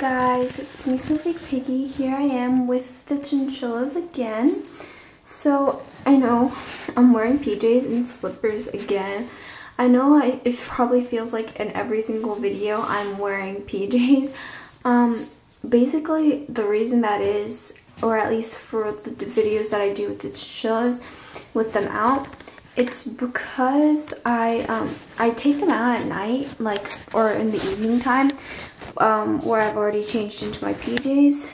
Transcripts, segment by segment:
guys, it's me, snowflakepiggy. Here I am with the chinchillas again. So I know I'm wearing PJs and slippers again. I know it probably feels like in every single video I'm wearing PJs. Basically the reason that is, or at least for the videos that I do with the chinchillas, with them out, it's because I take them out at night, or in the evening time, where I've already changed into my PJs.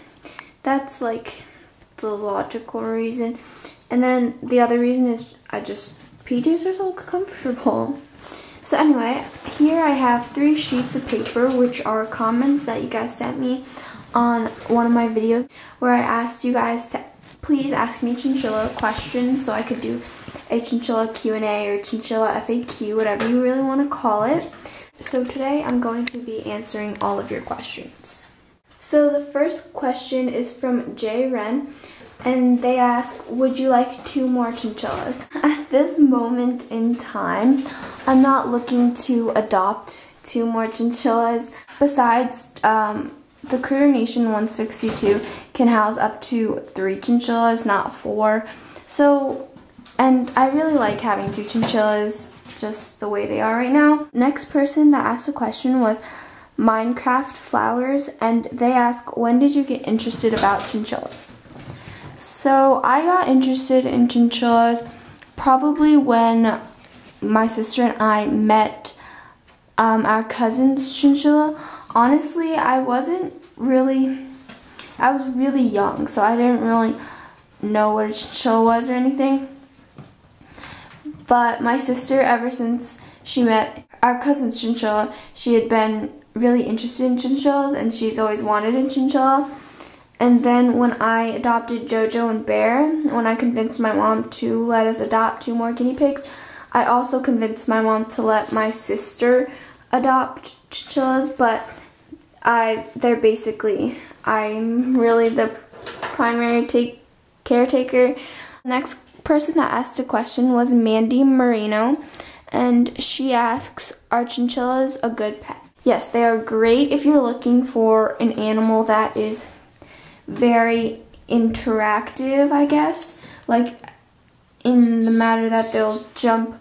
That's like the logical reason. And then the other reason is PJs are so comfortable. So anyway, here I have 3 sheets of paper, which are comments that you guys sent me on one of my videos, where I asked you guys to please ask me chinchilla questions so I could do a chinchilla Q&A or chinchilla FAQ, whatever you really want to call it. So today I'm going to be answering all of your questions. So the first question is from Jay Wren, and they ask, would you like 2 more chinchillas? At this moment in time, I'm not looking to adopt 2 more chinchillas. Besides, the Critter Nation 162 can house up to 3 chinchillas, not 4. So, and I really like having 2 chinchillas just the way they are right now. Next person that asked a question was Minecraft Flowers, and they ask, when did you get interested about chinchillas? So I got interested in chinchillas probably when my sister and I met our cousin's chinchilla. Honestly, I was really young, so I didn't really know what a chinchilla was or anything. But my sister, ever since she met our cousin's chinchilla, she had been really interested in chinchillas, and she's always wanted a chinchilla. And then when I adopted Jojo and Bear, when I convinced my mom to let us adopt 2 more guinea pigs, I also convinced my mom to let my sister adopt chinchillas, but I'm really the primary caretaker. Next person that asked a question was Mandy Marino, and she asks, are chinchillas a good pet? Yes, they are great if you're looking for an animal that is very interactive, I guess. Like, in the matter that they'll jump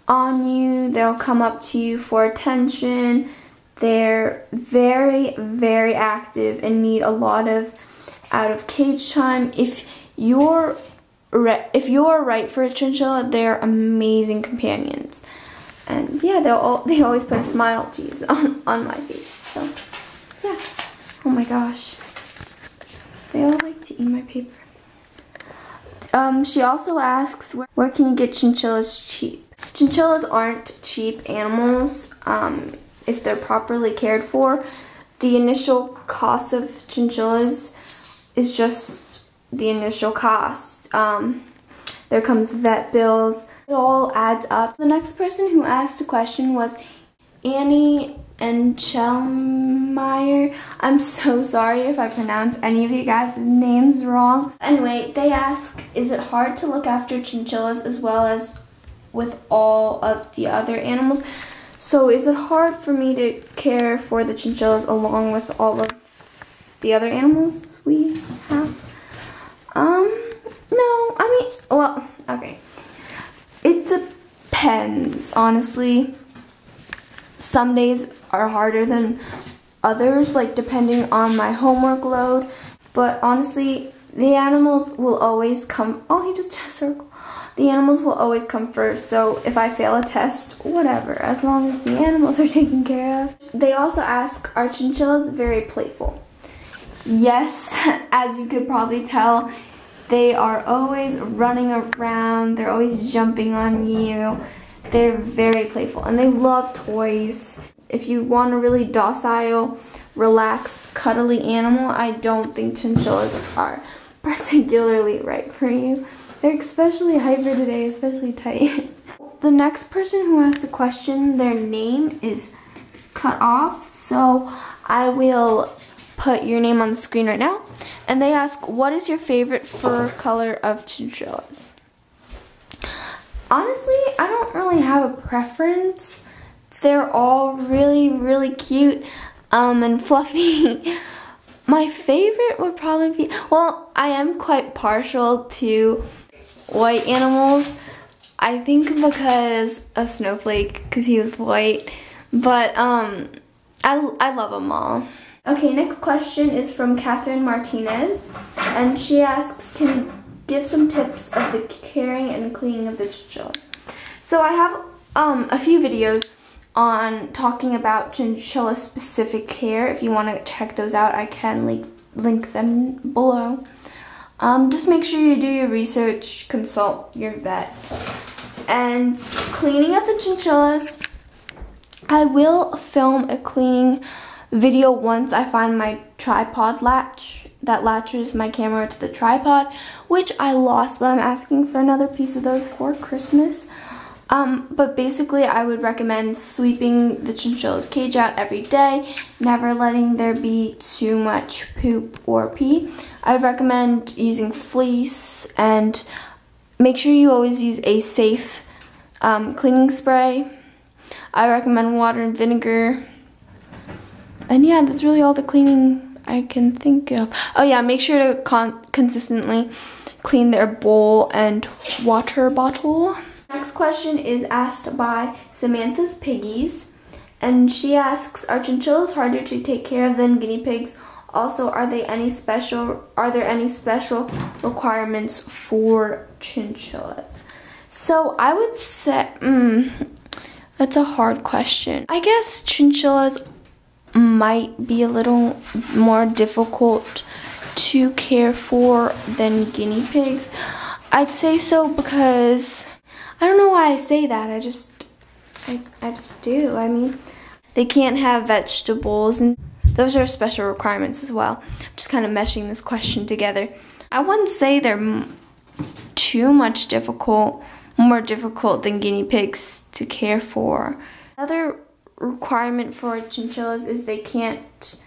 on you, they'll come up to you for attention. They're very, very active and need a lot of out of cage time. If you're right for a chinchilla, they're amazing companions. And yeah, they always put smile emojis on my face. So yeah. Oh my gosh. They all like to eat my paper. She also asks, where can you get chinchillas cheap? Chinchillas aren't cheap animals if they're properly cared for. The initial cost of chinchillas is just the initial cost. There comes vet bills. It all adds up. The next person who asked a question was Annie and Chelmeyer. I'm so sorry if I pronounce any of you guys' names wrong. Anyway, they ask, is it hard to look after chinchillas as well as with all of the other animals? So is it hard for me to care for the chinchillas along with all of the other animals we have? No, I mean, well, okay. It depends, honestly. Some days are harder than others, like depending on my homework load. But honestly, the animals will always come. Oh, he just did a circle. The animals will always come first. So if I fail a test, whatever, as long as the animals are taken care of. They also ask, are chinchillas very playful? Yes, as you could probably tell, they are always running around. They're always jumping on you. They're very playful, and they love toys. If you want a really docile, relaxed, cuddly animal, I don't think chinchillas are particularly right for you. They're especially hyper today, especially tight. The next person who asked a question, their name is cut off, so I will put your name on the screen right now. And they ask, what is your favorite fur color of chinchillas? Honestly, I don't really have a preference. They're all really, really cute and fluffy. My favorite would probably be, well, I am quite partial to white animals. I think because of Snowflake, because he was white. But I love them all. Okay, next question is from Catherine Martinez. And she asks, can you give some tips of the caring and cleaning of the chinchilla? So I have a few videos on talking about chinchilla specific care. If you want to check those out, I can link them below. Just make sure you do your research, consult your vet. And cleaning of the chinchillas, I will film a cleaning video once I find my tripod latch that latches my camera to the tripod, which I lost, but I'm asking for another piece of those for Christmas. But basically I would recommend sweeping the chinchilla's cage out every day, never letting there be too much poop or pee. I would recommend using fleece, and make sure you always use a safe cleaning spray. I recommend water and vinegar. And yeah, that's really all the cleaning I can think of. Oh yeah, make sure to consistently clean their bowl and water bottle. Next question is asked by Samantha's Piggies, and she asks, are chinchillas harder to take care of than guinea pigs? Also, are there any special requirements for chinchillas? So I would say, that's a hard question. I guess chinchillas might be a little more difficult to care for than guinea pigs. I'd say so because I don't know why I say that. I just do. I mean, they can't have vegetables, and those are special requirements as well. I'm just kind of meshing this question together. I wouldn't say they're too much more difficult than guinea pigs to care for. Another requirement for chinchillas is they can't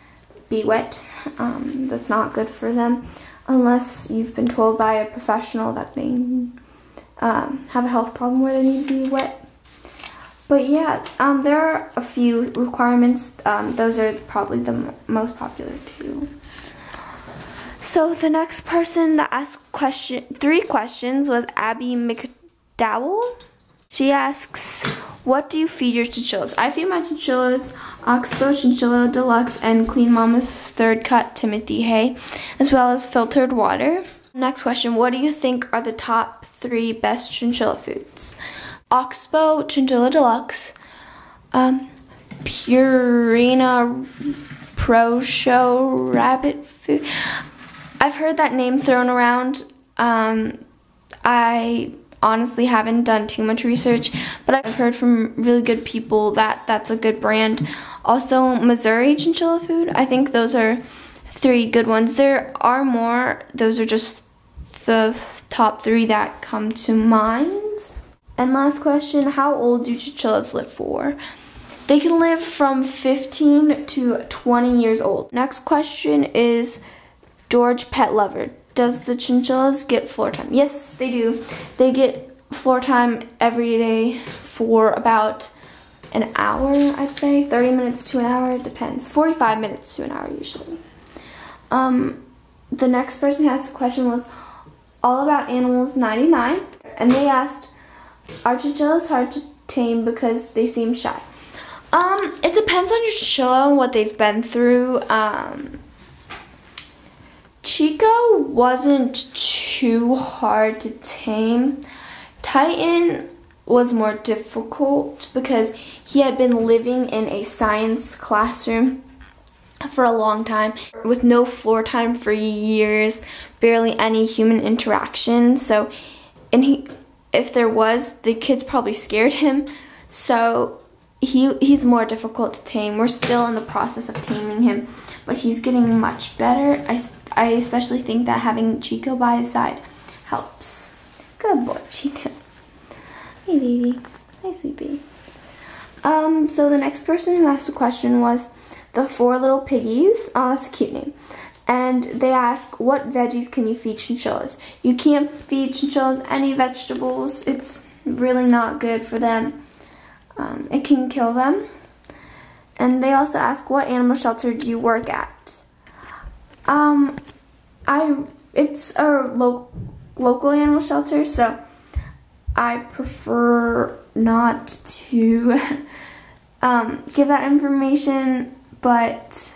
be wet. That's not good for them unless you've been told by a professional that they have a health problem where they need to be wet. But yeah, there are a few requirements. Those are probably the most popular too. So the next person that asked three questions was Abby McDowell. She asks, what do you feed your chinchillas? I feed my chinchillas Oxbow Chinchilla Deluxe and Clean Mama's Third Cut Timothy hay, as well as filtered water. Next question, what do you think are the top 3 best chinchilla foods? Oxbow Chinchilla Deluxe, Purina Pro Show rabbit food. I've heard that name thrown around. I honestly haven't done too much research, but I've heard from really good people that that's a good brand. Also, Missouri Chinchilla Food. I think those are 3 good ones. There are more. Those are just the top 3 that come to mind. And last question, how old do chinchillas live for? They can live from 15 to 20 years old. Next question is George Pet Lover. Does the chinchillas get floor time? Yes, they do. They get floor time every day for about an hour, I'd say. 30 minutes to an hour, it depends. 45 minutes to an hour usually. The next person who asked a question was All About Animals 99. And they asked, are chinchillas hard to tame because they seem shy? It depends on your chinchilla and what they've been through. Chico wasn't too hard to tame. Titan was more difficult because he had been living in a science classroom for a long time with no floor time for years, barely any human interaction. So, if there was, the kids probably scared him. So he's more difficult to tame. We're still in the process of taming him, but he's getting much better. I especially think that having Chico by his side helps. Good boy, Chico. Hey, baby. Hi, sweetie. So the next person who asked a question was the 4 Little Piggies. Oh, that's a cute name. And they ask, what veggies can you feed chinchillas? You can't feed chinchillas any vegetables. It's really not good for them. It can kill them. And they also ask, what animal shelter do you work at? It's a local animal shelter, so I prefer not to give that information, but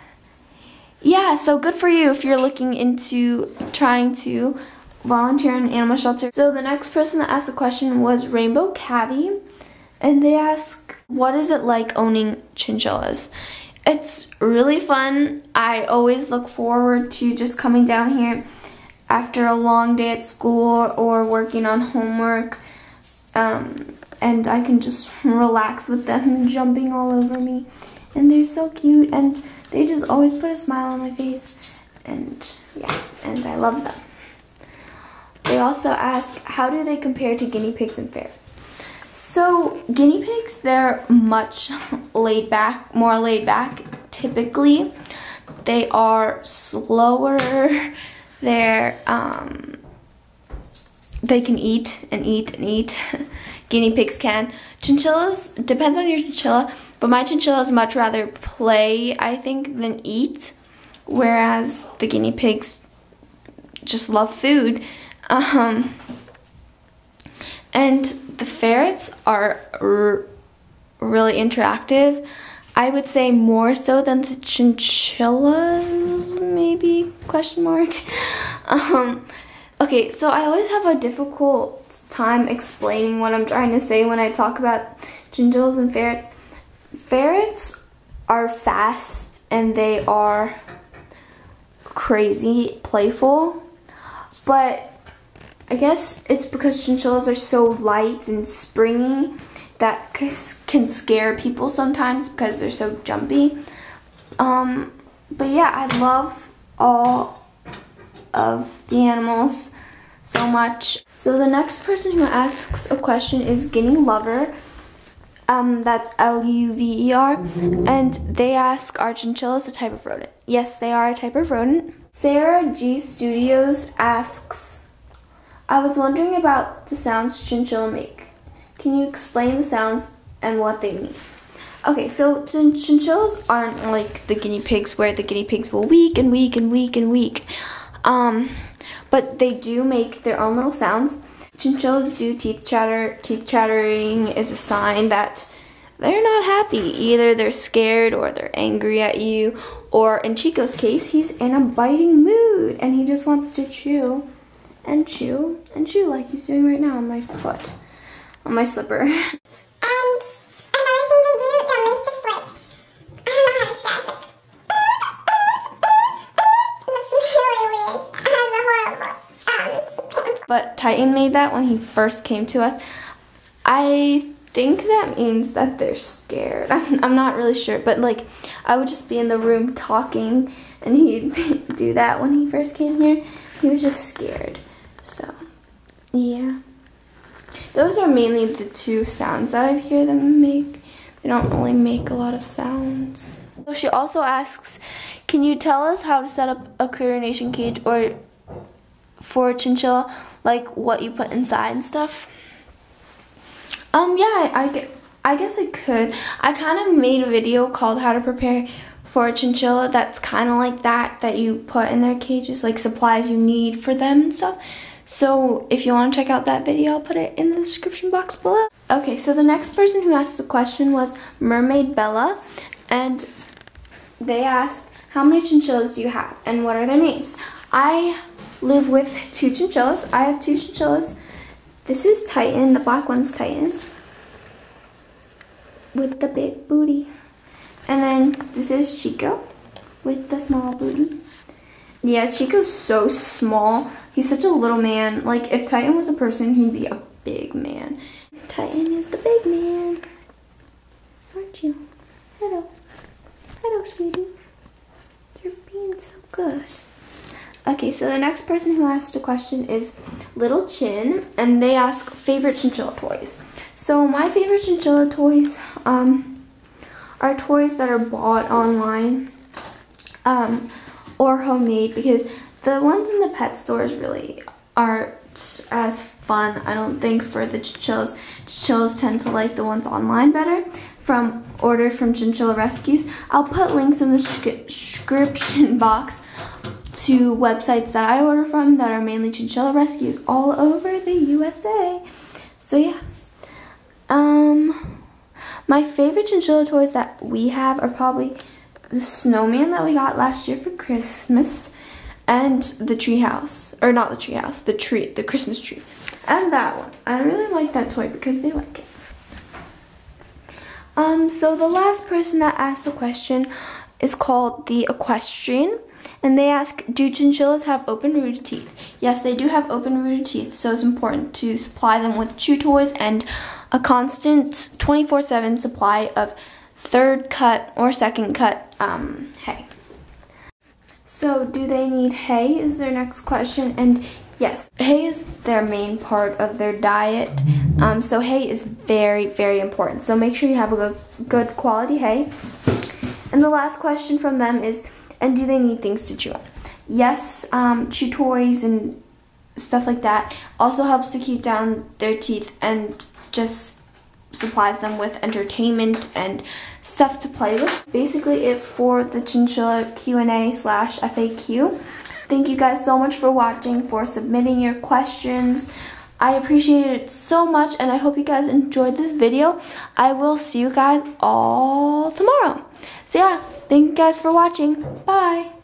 yeah, so good for you if you're looking into trying to volunteer in an animal shelter. So the next person that asked a question was Rainbow Cabbie, and they ask, what is it like owning chinchillas? It's really fun. I always look forward to just coming down here after a long day at school or working on homework, and I can just relax with them jumping all over me, and they're so cute, and they just always put a smile on my face, and yeah, and I love them. They also ask, how do they compare to guinea pigs and ferrets? So guinea pigs, they're much laid back, more laid back typically. They are slower. They're they can eat and eat and eat. Guinea pigs can. Chinchillas, depends on your chinchilla, but my chinchillas much rather play, I think, than eat, whereas the guinea pigs just love food. And the ferrets are really interactive. I would say more so than the chinchillas, maybe, question mark. Okay, so I always have a difficult time explaining what I'm trying to say when I talk about chinchillas and ferrets. Ferrets are fast and they are crazy, playful, but I guess it's because chinchillas are so light and springy that can scare people sometimes because they're so jumpy. But yeah, I love all of the animals so much. So the next person who asks a question is Guinea Lover. That's L-U-V-E-R. And they ask, are chinchillas a type of rodent? Yes, they are a type of rodent. Sarah G Studios asks, I was wondering about the sounds chinchilla make. Can you explain the sounds and what they mean? Okay, so chinchillas aren't like the guinea pigs where the guinea pigs will weak and weak and weak and weak. But they do make their own little sounds. Chinchillas do teeth chatter. Teeth chattering is a sign that they're not happy. Either they're scared or they're angry at you, or in Chico's case, he's in a biting mood and he just wants to chew and chew and chew like he's doing right now on my foot, on my slipper. And another thing they do, they'll make this like, I don't know how to describe it. It looks really weird. It has a horrible But Titan made that when he first came to us. I think that means that they're scared. I'm not really sure, but like I would just be in the room talking and he'd do that when he first came here. He was just scared. So yeah, those are mainly the two sounds that I hear them make. They don't really make a lot of sounds. So she also asks, can you tell us how to set up a critter nation cage or for a chinchilla, like what you put inside and stuff? Yeah, I guess I could. I kind of made a video called how to prepare for a chinchilla that's kind of like that you put in their cages, like supplies you need for them and stuff. So if you want to check out that video, I'll put it in the description box below. Okay, so the next person who asked the question was Mermaid Bella, and they asked, how many chinchillas do you have and what are their names? I live with 2 chinchillas. I have 2 chinchillas. This is Titan, the black one's Titan with the big booty. And then this is Chico with the small booty. Yeah, Chico's so small. He's such a little man. Like if Titan was a person, he'd be a big man. Titan is the big man. Aren't you? Hello. Hello, sweetie. You're being so good. Okay, so the next person who asked a question is Little Chin, and they ask favorite chinchilla toys. So my favorite chinchilla toys are toys that are bought online or homemade, because the ones in the pet stores really aren't as fun, I don't think, for the chinchillas. Chinchillas tend to like the ones online better, ordered from Chinchilla Rescues. I'll put links in the description box to websites that I order from that are mainly chinchilla rescues all over the USA. So yeah. My favorite chinchilla toys that we have are probably the snowman that we got last year for Christmas, and the tree house, or not the tree house, the Christmas tree, and that one. I really like that toy because they like it. So the last person that asked the question is called the Equestrian, and they ask, do chinchillas have open rooted teeth? Yes, they do have open rooted teeth, so it's important to supply them with chew toys and a constant 24/7 supply of third cut or second cut hay. So do they need hay is their next question, and yes, hay is their main part of their diet. So hay is very, very important. So make sure you have a good quality hay. And the last question from them is, and do they need things to chew on? Yes, chew toys and stuff like that also helps to keep down their teeth and just supplies them with entertainment and stuff to play with. Basically it for the chinchilla Q&A/FAQ. Thank you guys so much for watching, for submitting your questions. I appreciate it so much, and I hope you guys enjoyed this video. I will see you guys all tomorrow. So yeah, thank you guys for watching. Bye.